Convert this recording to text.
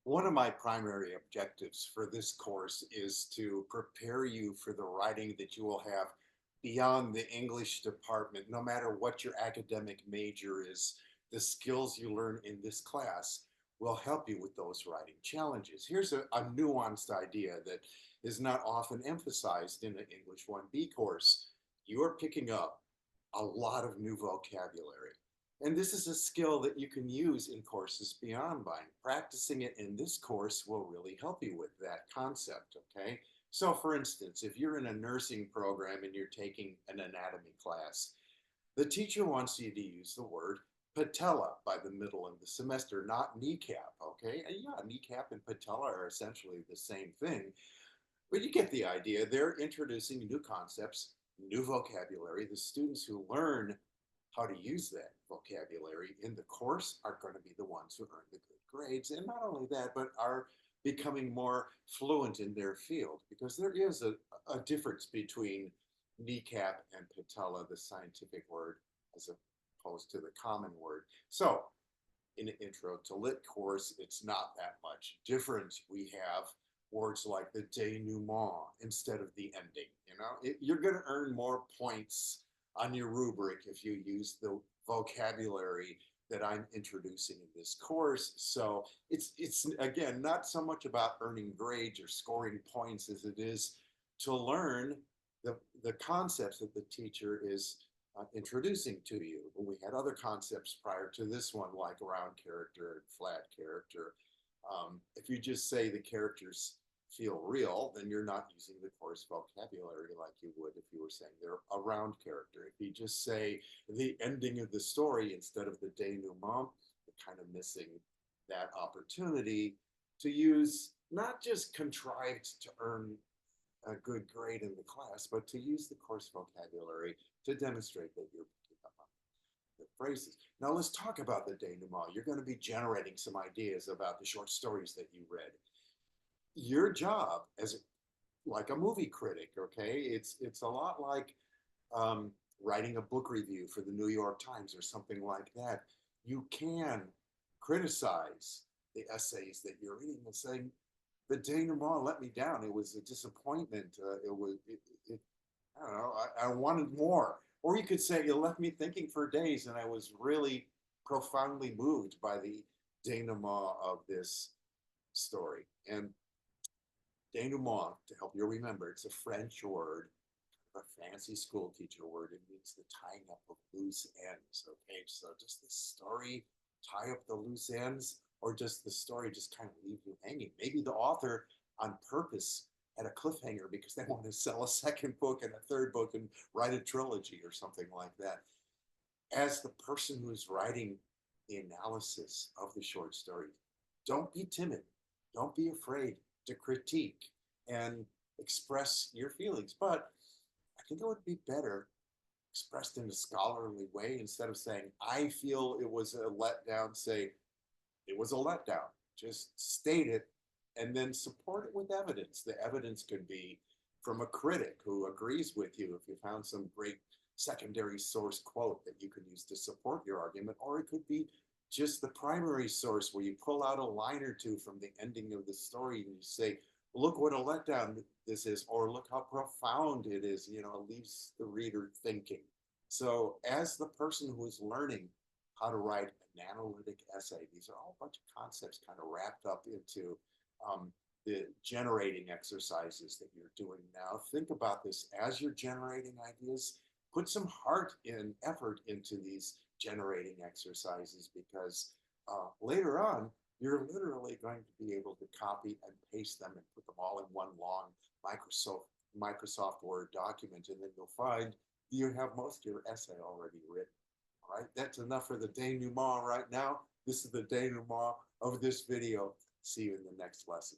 One of my primary objectives for this course is to prepare you for the writing that you will have beyond the English department. No matter what your academic major is, the skills you learn in this class will help you with those writing challenges. Here's a nuanced idea that is not often emphasized in the English 1B course. You are picking up a lot of new vocabulary. And this is a skill that you can use in courses beyond mine. Practicing it in this course will really help you with that concept, okay? So for instance, if you're in a nursing program and you're taking an anatomy class, the teacher wants you to use the word patella by the middle of the semester, not kneecap, okay? And yeah, kneecap and patella are essentially the same thing, but you get the idea. They're introducing new concepts, new vocabulary. The students who learn how to use that vocabulary in the course are going to be the ones who earn the good grades. And not only that, but are becoming more fluent in their field, because there is a difference between kneecap and patella, the scientific word, as opposed to the common word. So in an intro to lit course, it's not that much different. We have words like the denouement instead of the ending. You're going to earn more points on your rubric if you use the vocabulary that I'm introducing in this course. So it's again not so much about earning grades or scoring points as it is to learn the concepts that the teacher is introducing to you. We had other concepts prior to this one, like round character and flat character. If you just say the characters feel real, then you're not using the course vocabulary like you would if you were saying they're a round character. If you just say the ending of the story instead of the denouement, you're kind of missing that opportunity to use not just contrived to earn a good grade in the class, but to use the course vocabulary to demonstrate that you're picking up on the phrases. Now let's talk about the denouement. You're going to be generating some ideas about the short stories that you read. Your job as like a movie critic, okay? It's a lot like writing a book review for the New York Times or something like that. You can criticize the essays that you're reading and saying, the denouement let me down. It was a disappointment. I don't know. I wanted more. Or you could say it left me thinking for days, and I was really profoundly moved by the denouement of this story. And denouement, to help you remember, it's a French word, a fancy school teacher word. It means the tying up of loose ends. Okay, so does the story tie up the loose ends, or does the story just kind of leave you hanging? Maybe the author, on purpose, had a cliffhanger because they want to sell a second book and a third book and write a trilogy or something like that. As the person who is writing the analysis of the short story, don't be timid. Don't be afraid to critique and express your feelings. But I think it would be better expressed in a scholarly way instead of saying, I feel it was a letdown, say, it was a letdown. Just state it and then support it with evidence. The evidence could be from a critic who agrees with you if you found some great secondary source quote that you could use to support your argument, or it could be just the primary source where you pull out a line or two from the ending of the story and you say, look what a letdown this is, or look how profound it is, it leaves the reader thinking. So as the person who is learning how to write an analytic essay, these are all a bunch of concepts kind of wrapped up into the generating exercises that you're doing now. Think about this as you're generating ideas. Put some heart and effort into these generating exercises, because later on, you're literally going to be able to copy and paste them and put them all in one long Microsoft Word document, and then you'll find you have most of your essay already written. All right, that's enough for the denouement right now. This is the denouement of this video. See you in the next lesson.